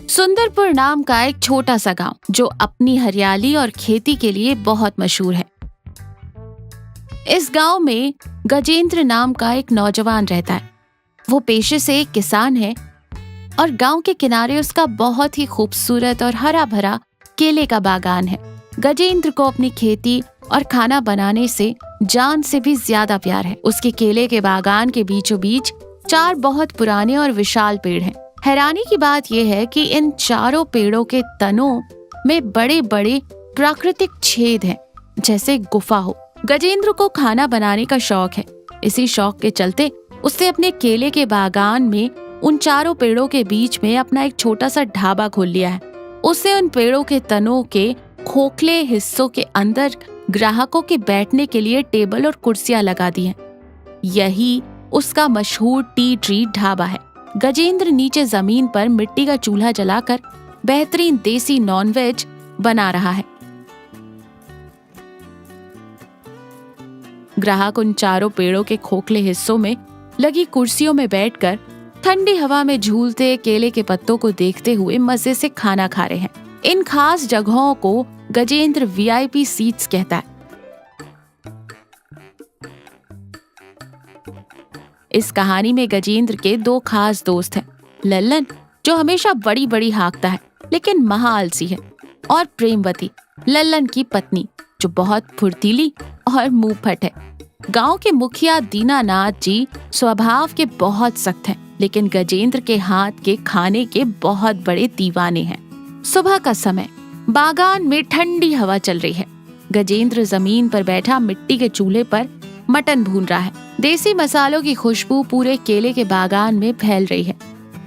सुंदरपुर नाम का एक छोटा सा गांव जो अपनी हरियाली और खेती के लिए बहुत मशहूर है। इस गांव में गजेंद्र नाम का एक नौजवान रहता है। वो पेशे से एक किसान है और गांव के किनारे उसका बहुत ही खूबसूरत और हरा भरा केले का बागान है। गजेंद्र को अपनी खेती और खाना बनाने से जान से भी ज्यादा प्यार है। उसके केले के बागान के बीचों बीच 4 बहुत पुराने और विशाल पेड़ हैं। हैरानी की बात यह है कि इन चारों पेड़ों के तनों में बड़े बड़े प्राकृतिक छेद हैं, जैसे गुफा हो। गजेंद्र को खाना बनाने का शौक है। इसी शौक के चलते उसने अपने केले के बागान में उन चारों पेड़ों के बीच में अपना एक छोटा सा ढाबा खोल लिया है। उसने उन पेड़ों के तनों के खोखले हिस्सों के अंदर ग्राहकों के बैठने के लिए टेबल और कुर्सियां लगा दी हैं। यही उसका मशहूर टी ट्री ढाबा है। गजेंद्र नीचे जमीन पर मिट्टी का चूल्हा जलाकर बेहतरीन देसी नॉनवेज बना रहा है। ग्राहक उन चारों पेड़ों के खोखले हिस्सों में लगी कुर्सियों में बैठकर ठंडी हवा में झूलते केले के पत्तों को देखते हुए मजे से खाना खा रहे हैं। इन खास जगहों को गजेंद्र वीआईपी सीट्स कहता है। इस कहानी में गजेंद्र के 2 खास दोस्त हैं, लल्लन जो हमेशा बड़ी बड़ी हाँकता है लेकिन महा आलसी है, और प्रेमवती लल्लन की पत्नी जो बहुत फुर्तीली और मुंहफट है। गांव के मुखिया दीनानाथ जी स्वभाव के बहुत सख्त हैं, लेकिन गजेंद्र के हाथ के खाने के बहुत बड़े दीवाने हैं। सुबह का समय, बागान में ठंडी हवा चल रही है। गजेंद्र जमीन पर बैठा मिट्टी के चूल्हे पर मटन भून रहा है। देसी मसालों की खुशबू पूरे केले के बागान में फैल रही है।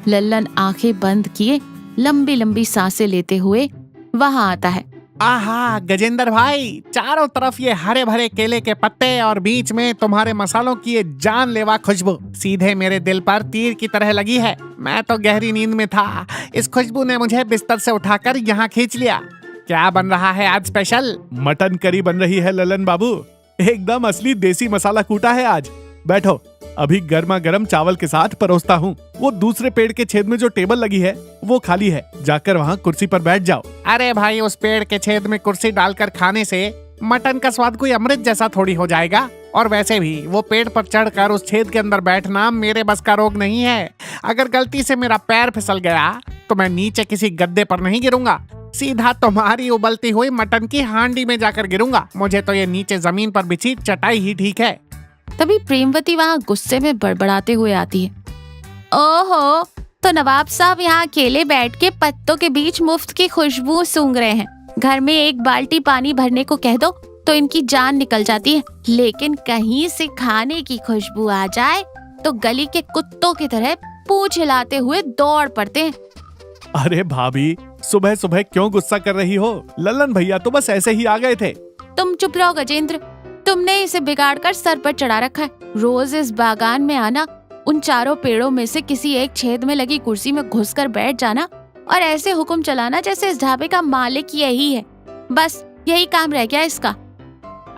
लल्लन आंखें बंद किए लंबी लंबी सांसें लेते हुए वहां आता है। आहा गजेंद्र भाई, चारों तरफ ये हरे भरे केले के पत्ते और बीच में तुम्हारे मसालों की ये जानलेवा खुशबू सीधे मेरे दिल पर तीर की तरह लगी है। मैं तो गहरी नींद में था, इस खुशबू ने मुझे बिस्तर से उठाकर यहाँ खींच लिया। क्या बन रहा है आज स्पेशल? मटन करी बन रही है ललन बाबू, एकदम असली देसी मसाला कूटा है आज। बैठो, अभी गर्मा गर्म चावल के साथ परोसता हूँ। वो दूसरे पेड़ के छेद में जो टेबल लगी है वो खाली है, जाकर वहाँ कुर्सी पर बैठ जाओ। अरे भाई, उस पेड़ के छेद में कुर्सी डालकर खाने से मटन का स्वाद कोई अमृत जैसा थोड़ी हो जाएगा। और वैसे भी वो पेड़ पर चढ़कर उस छेद के अंदर बैठना मेरे बस का रोग नहीं है। अगर गलती से मेरा पैर फिसल गया तो मैं नीचे किसी गद्दे पर नहीं गिरूंगा, सीधा तुम्हारी उबलती हुई मटन की हांडी में जाकर गिरूंगा। मुझे तो ये नीचे जमीन पर बिछी चटाई ही ठीक है। तभी प्रेमवती वहाँ गुस्से में बड़बड़ाते हुए आती है। ओहो, तो नवाब साहब यहाँ अकेले बैठ के पत्तों के बीच मुफ्त की खुशबू सूंघ रहे हैं। घर में एक बाल्टी पानी भरने को कह दो तो इनकी जान निकल जाती है, लेकिन कहीं से खाने की खुशबू आ जाए तो गली के कुत्तों की तरह पूंछ हिलाते हुए दौड़ पड़ते हैं। अरे भाभी, सुबह सुबह क्यों गुस्सा कर रही हो? ललन भैया तो बस ऐसे ही आ गए थे। तुम चुप रहो गजेंद्र, तुमने इसे बिगाड़ कर सर पर चढ़ा रखा है। रोज इस बागान में आना, उन चारों पेड़ों में से किसी एक छेद में लगी कुर्सी में घुसकर बैठ जाना और ऐसे हुक्म चलाना जैसे इस ढाबे का मालिक यही है। बस यही काम रह गया इसका।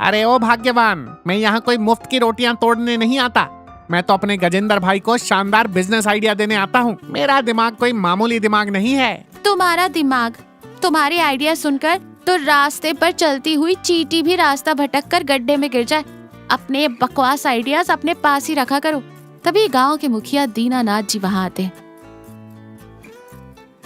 अरे ओ भाग्यवान, मैं यहाँ कोई मुफ्त की रोटियां तोड़ने नहीं आता। मैं तो अपने गजेंद्र भाई को शानदार बिजनेस आइडिया देने आता हूँ। मेरा दिमाग कोई मामूली दिमाग नहीं है। तुम्हारा दिमाग, तुम्हारे आइडिया सुनकर तो रास्ते पर चलती हुई चींटी भी रास्ता भटक कर गड्ढे में गिर जाए। अपने बकवास आइडियाज अपने पास ही रखा करो। तभी गांव के मुखिया दीनानाथ जी वहां आते हैं।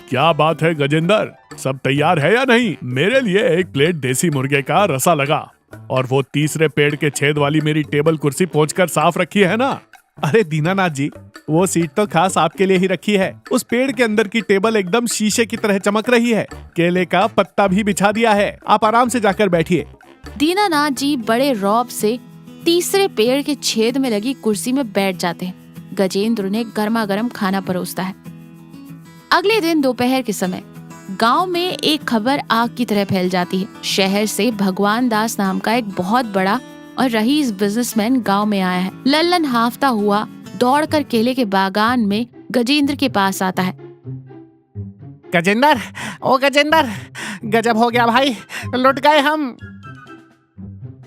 क्या बात है गजेंद्र, सब तैयार है या नहीं? मेरे लिए एक प्लेट देसी मुर्गे का रसा लगा, और वो तीसरे पेड़ के छेद वाली मेरी टेबल कुर्सी पोंछकर साफ रखी है ना? अरे दीनानाथ जी, वो सीट तो खास आपके लिए ही रखी है। उस पेड़ के अंदर की टेबल एकदम शीशे की तरह चमक रही है। केले का पत्ता भी बिछा दिया है, आप आराम से जाकर बैठिए। दीनानाथ जी बड़े रौब से तीसरे पेड़ के छेद में लगी कुर्सी में बैठ जाते हैं। गजेंद्र ने गर्मा गर्म खाना परोसता है। अगले दिन दोपहर के समय गांव में एक खबर आग की तरह फैल जाती है। शहर से भगवान दास नाम का एक बहुत बड़ा और रईस बिजनेसमैन गांव में आया है। लल्लन हाफता हुआ दौड़कर केले के बागान में गजेंद्र के पास आता है। गजेंद्र, ओ गजेंद्र, गजब हो गया भाई, लुट गए हम।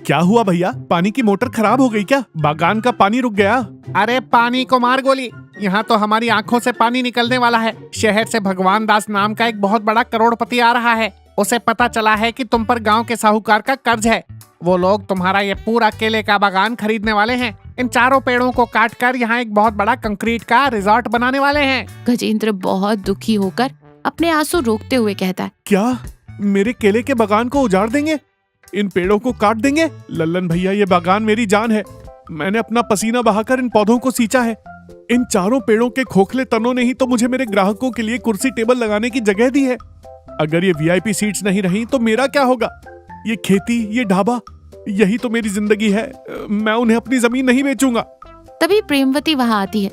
क्या हुआ भैया, पानी की मोटर खराब हो गई क्या? बागान का पानी रुक गया? अरे पानी को मार गोली, यहाँ तो हमारी आंखों से पानी निकलने वाला है। शहर से भगवान दास नाम का एक बहुत बड़ा करोड़पति आ रहा है। उसे पता चला है कि तुम पर गांव के साहूकार का कर्ज है। वो लोग तुम्हारा ये पूरा केले का बागान खरीदने वाले हैं। इन चारों पेड़ों को काटकर यहाँ एक बहुत बड़ा कंक्रीट का रिजॉर्ट बनाने वाले हैं। गजेंद्र बहुत दुखी होकर अपने आंसू रोकते हुए कहता है, क्या मेरे केले के बागान को उजाड़ देंगे? इन पेड़ों को काट देंगे? लल्लन भैया, ये बागान मेरी जान है। मैंने अपना पसीना बहाकर इन पौधों को सींचा है। इन चारों पेड़ों के खोखले तनों ने ही तो मुझे मेरे ग्राहकों के लिए कुर्सी टेबल लगाने की जगह दी है। अगर ये वीआईपी सीट्स नहीं रही तो मेरा क्या होगा? ये खेती, ये ढाबा, यही तो मेरी जिंदगी है। मैं उन्हें अपनी जमीन नहीं बेचूंगा। तभी प्रेमवती वहां आती है।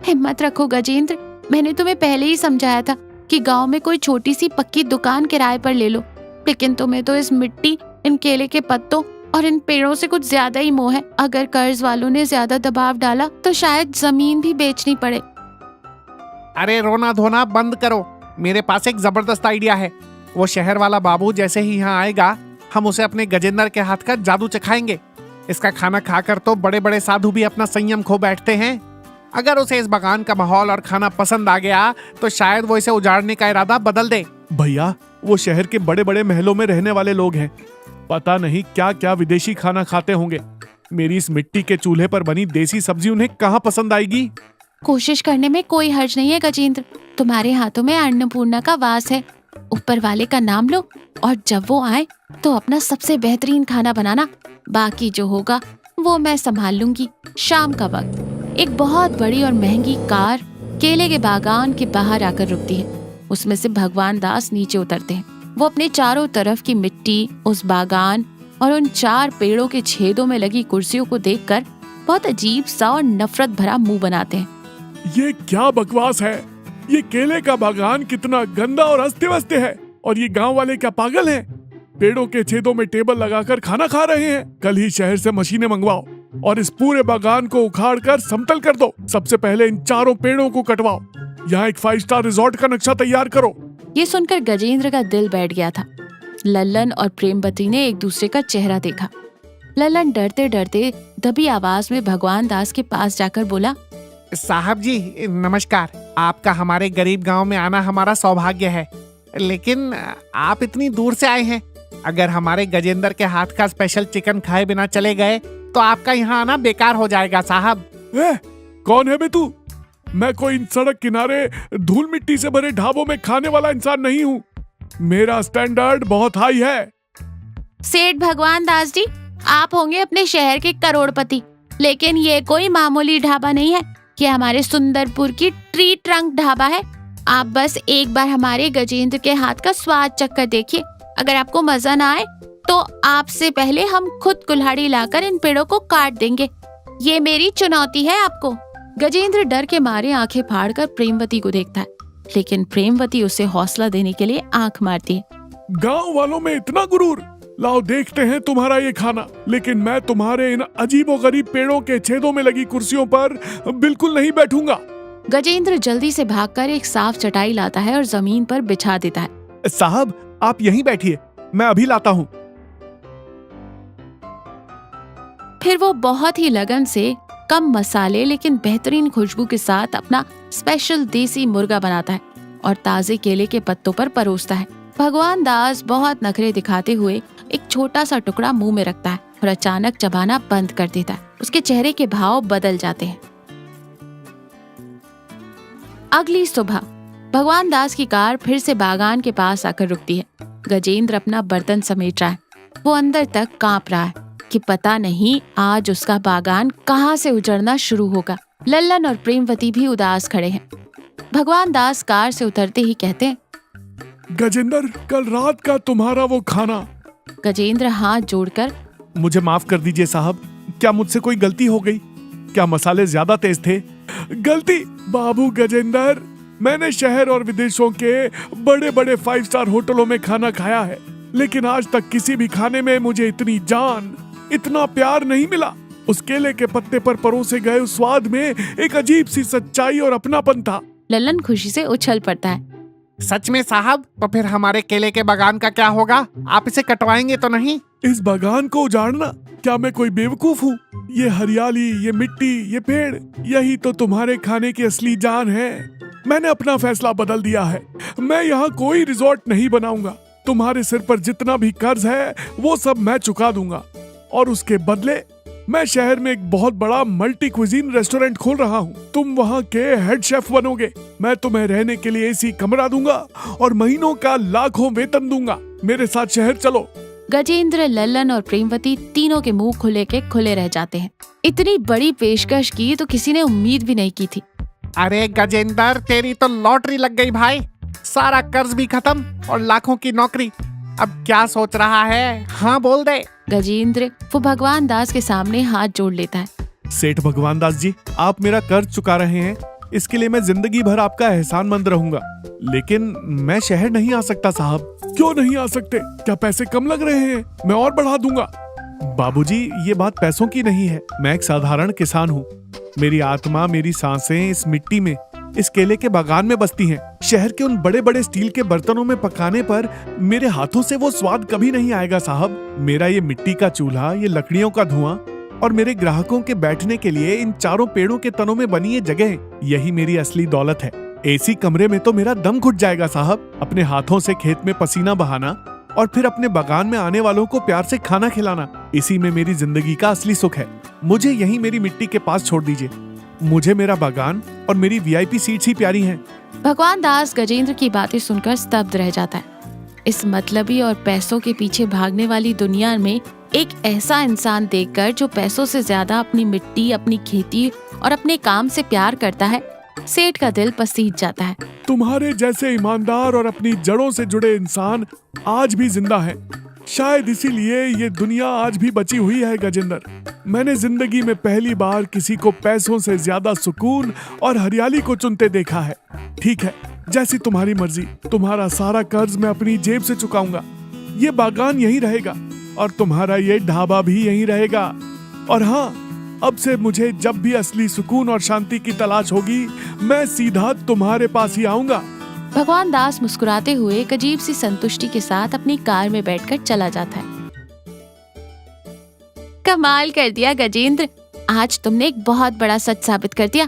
हिम्मत रखो गजेंद्र, मैंने तुम्हें पहले ही समझाया था कि गांव में कोई छोटी सी पक्की दुकान किराए पर ले लो, लेकिन तुम्हें तो इस मिट्टी, इन केले के पत्तों और इन पेड़ों से कुछ ज्यादा ही मोह है। अगर कर्ज वालों ने ज्यादा दबाव डाला तो शायद जमीन भी बेचनी पड़े। अरे रोना धोना बंद करो, मेरे पास एक जबरदस्त आइडिया है। वो शहर वाला बाबू जैसे ही यहाँ आएगा, हम उसे अपने गजेंद्र के हाथ का जादू चखाएंगे। इसका खाना खाकर तो बड़े बड़े साधु भी अपना संयम खो बैठते हैं। अगर उसे इस बागान का माहौल और खाना पसंद आ गया तो शायद वो इसे उजाड़ने का इरादा बदल दे। भैया, वो शहर के बड़े बड़े महलों में रहने वाले लोग हैं। पता नहीं क्या क्या विदेशी खाना खाते होंगे। मेरी इस मिट्टी के चूल्हे पर बनी देसी सब्जी उन्हें कहाँ पसंद आएगी? कोशिश करने में कोई हर्ज नहीं है गजेंद्र। तुम्हारे हाथों में अन्नपूर्णा का वास है। ऊपर वाले का नाम लो और जब वो आए तो अपना सबसे बेहतरीन खाना बनाना। बाकी जो होगा वो मैं संभाल लूंगी। शाम का वक्त एक बहुत बड़ी और महंगी कार केले के बागान के बाहर आकर रुकती है। उसमें से भगवान दास नीचे उतरते हैं। वो अपने चारों तरफ की मिट्टी, उस बागान और उन 4 पेड़ों के छेदों में लगी कुर्सियों को देखकर बहुत अजीब सा और नफरत भरा मुंह बनाते हैं। ये क्या बकवास है? ये केले का बागान कितना गंदा और अस्त व्यस्त है, और ये गांव वाले क्या पागल हैं? पेड़ों के छेदों में टेबल लगाकर खाना खा रहे हैं। कल ही शहर से मशीनें मंगवाओ और इस पूरे बागान को उखाड़ कर समतल कर दो। सबसे पहले इन चारों पेड़ों को कटवाओ। यहाँ एक 5 स्टार रिजॉर्ट का नक्शा तैयार करो। ये सुनकर गजेंद्र का दिल बैठ गया था। लल्लन और प्रेमवती ने एक दूसरे का चेहरा देखा। लल्लन डरते डरते दबी आवाज में भगवान दास के पास जाकर बोला, साहब जी नमस्कार। आपका हमारे गरीब गांव में आना हमारा सौभाग्य है, लेकिन आप इतनी दूर से आए हैं। अगर हमारे गजेंद्र के हाथ का स्पेशल चिकन खाए बिना चले गए तो आपका यहाँ आना बेकार हो जाएगा साहब। कौन है बे तू? मैं कोई इन सड़क किनारे धूल मिट्टी से भरे ढाबों में खाने वाला इंसान नहीं हूँ। मेरा स्टैंडर्ड बहुत हाई है। सेठ भगवान दास जी, आप होंगे अपने शहर के करोड़पति, लेकिन ये कोई मामूली ढाबा नहीं है। ये हमारे सुंदरपुर की ट्री ट्रंक ढाबा है। आप बस एक बार हमारे गजेंद्र के हाथ का स्वाद चखकर देखिए। अगर आपको मजा ना आए तो आपसे पहले हम खुद कुल्हाड़ी लाकर इन पेड़ों को काट देंगे। ये मेरी चुनौती है आपको। गजेंद्र डर के मारे आंखें फाड़कर प्रेमवती को देखता है, लेकिन प्रेमवती उसे हौसला देने के लिए आंख मारती है। गांव वालों में इतना गुरूर? लाओ देखते हैं तुम्हारा ये खाना। लेकिन मैं तुम्हारे इन अजीबोगरीब पेड़ों के छेदों में लगी कुर्सियों पर बिल्कुल नहीं बैठूंगा। गजेंद्र जल्दी से भागकर एक साफ चटाई लाता है और जमीन पर बिछा देता है। साहब, आप यहीं बैठिए, मैं अभी लाता हूँ। फिर वो बहुत ही लगन से कम मसाले लेकिन बेहतरीन खुशबू के साथ अपना स्पेशल देसी मुर्गा बनाता है और ताजे केले के पत्तों पर परोसता है। भगवान दास बहुत नखरे दिखाते हुए एक छोटा सा टुकड़ा मुंह में रखता है और अचानक चबाना बंद कर देता है। उसके चेहरे के भाव बदल जाते हैं। अगली सुबह भगवान दास की कार फिर से बागान के पास आकर रुकती है। गजेंद्र अपना बर्तन समेट रहा है। वो अंदर तक कांप रहा है कि पता नहीं आज उसका बागान कहाँ से उजड़ना शुरू होगा। लल्लन और प्रेमवती भी उदास खड़े हैं। भगवान दास कार से उतरते ही कहते हैं, गजेंद्र, कल रात का तुम्हारा वो खाना। गजेंद्र हाथ जोड़कर, मुझे माफ कर दीजिए साहब, क्या मुझसे कोई गलती हो गई? क्या मसाले ज्यादा तेज थे? गलती? बाबू गजेंद्र, मैंने शहर और विदेशों के बड़े बड़े 5 स्टार होटलों में खाना खाया है, लेकिन आज तक किसी भी खाने में मुझे इतनी जान, इतना प्यार नहीं मिला। उस केले के पत्ते पर परोसे गए उस स्वाद में एक अजीब सी सच्चाई और अपनापन था। लल्लन खुशी से उछल पड़ता है। सच में साहब? तो फिर हमारे केले के बागान का क्या होगा? आप इसे कटवाएंगे तो नहीं? इस बागान को उजाड़ना? क्या मैं कोई बेवकूफ हूँ? ये हरियाली, ये मिट्टी, ये पेड़, यही तो तुम्हारे खाने की असली जान है। मैंने अपना फैसला बदल दिया है। मैं यहाँ कोई रिजॉर्ट नहीं बनाऊंगा। तुम्हारे सिर पर जितना भी कर्ज है वो सब मैं चुका दूंगा, और उसके बदले मैं शहर में एक बहुत बड़ा मल्टी क्विजीन रेस्टोरेंट खोल रहा हूँ। तुम वहाँ के हेड शेफ बनोगे। मैं तुम्हें रहने के लिए एसी कमरा दूंगा और महीनों का लाखों वेतन दूंगा। मेरे साथ शहर चलो। गजेंद्र, लल्लन और प्रेमवती तीनों के मुंह खुले के खुले रह जाते हैं। इतनी बड़ी पेशकश की तो किसी ने उम्मीद भी नहीं की थी। अरे गजेंद्र, तेरी तो लॉटरी लग गई भाई। सारा कर्ज भी खत्म और लाखों की नौकरी। अब क्या सोच रहा है? हाँ बोल दे। गजेंद्र वो भगवान दास के सामने हाथ जोड़ लेता है। सेठ भगवान दास जी, आप मेरा कर्ज चुका रहे हैं, इसके लिए मैं जिंदगी भर आपका एहसानमंद रहूंगा। लेकिन मैं शहर नहीं आ सकता साहब। क्यों नहीं आ सकते? क्या पैसे कम लग रहे हैं? मैं और बढ़ा दूंगा। बाबूजी, ये बात पैसों की नहीं है। मैं एक साधारण किसान हूँ। मेरी आत्मा, मेरी सांसें इस मिट्टी में, इस केले के बागान में बसती हैं। शहर के उन बड़े बड़े स्टील के बर्तनों में पकाने पर मेरे हाथों से वो स्वाद कभी नहीं आएगा साहब। मेरा ये मिट्टी का चूल्हा, ये लकड़ियों का धुआं और मेरे ग्राहकों के बैठने के लिए इन चारों पेड़ों के तनों में बनी ये जगह, यही मेरी असली दौलत है। एसी कमरे में तो मेरा दम घुट जाएगा साहब। अपने हाथों से खेत में पसीना बहाना और फिर अपने बागान में आने वालों को प्यार से खाना खिलाना, इसी में मेरी जिंदगी का असली सुख है। मुझे यहीं मेरी मिट्टी के पास छोड़ दीजिए। मुझे मेरा बागान और मेरी वीआईपी सीट्स ही प्यारी हैं। भगवान दास गजेंद्र की बातें सुनकर स्तब्ध रह जाता है। इस मतलबी और पैसों के पीछे भागने वाली दुनिया में एक ऐसा इंसान देखकर जो पैसों से ज्यादा अपनी मिट्टी, अपनी खेती और अपने काम से प्यार करता है, सेठ का दिल पसीज जाता है। तुम्हारे जैसे ईमानदार और अपनी जड़ों से जुड़े इंसान आज भी जिंदा हैं। शायद इसीलिए ये दुनिया आज भी बची हुई है गजेंद्र। मैंने जिंदगी में पहली बार किसी को पैसों से ज्यादा सुकून और हरियाली को चुनते देखा है। ठीक है, जैसी तुम्हारी मर्जी। तुम्हारा सारा कर्ज मैं अपनी जेब से चुकाऊंगा। ये बागान यहीं रहेगा और तुम्हारा ये ढाबा भी यहीं रहेगा। और हाँ, अब से मुझे जब भी असली सुकून और शांति की तलाश होगी, मैं सीधा तुम्हारे पास ही आऊंगा। भगवान दास मुस्कुराते हुए एक अजीब सी संतुष्टि के साथ अपनी कार में बैठकर चला जाता है। कमाल कर दिया गजेंद्र, आज तुमने एक बहुत बड़ा सच साबित कर दिया।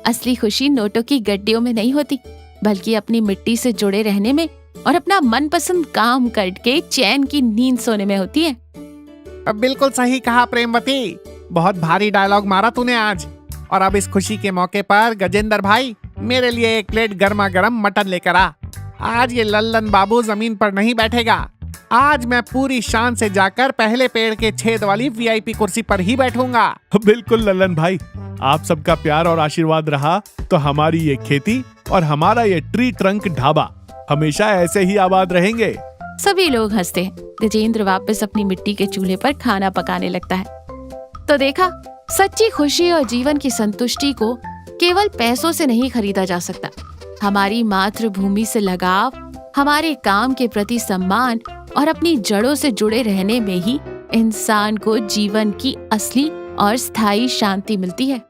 असली खुशी नोटों की गड्डियों में नहीं होती, बल्कि अपनी मिट्टी से जुड़े रहने में और अपना मनपसंद काम करके चैन की नींद सोने में होती है। बिल्कुल सही कहा प्रेमवती। बहुत भारी डायलॉग मारा तूने आज। और अब इस खुशी के मौके पर गजेंद्र भाई, मेरे लिए एक प्लेट गर्मा गर्म मटन लेकर आ। आज ये लल्लन बाबू जमीन पर नहीं बैठेगा। आज मैं पूरी शान से जाकर पहले पेड़ के छेद वाली वीआईपी कुर्सी पर ही बैठूंगा। बिल्कुल लल्लन भाई, आप सबका प्यार और आशीर्वाद रहा तो हमारी ये खेती और हमारा ये ट्री ट्रंक ढाबा हमेशा ऐसे ही आबाद रहेंगे। सभी लोग हंसते हैं। गजेंद्र वापस अपनी मिट्टी के चूल्हे पर खाना पकाने लगता है। तो देखा, सच्ची खुशी और जीवन की संतुष्टि को केवल पैसों से नहीं खरीदा जा सकता। हमारी मातृभूमि से लगाव, हमारे काम के प्रति सम्मान और अपनी जड़ों से जुड़े रहने में ही इंसान को जीवन की असली और स्थायी शांति मिलती है।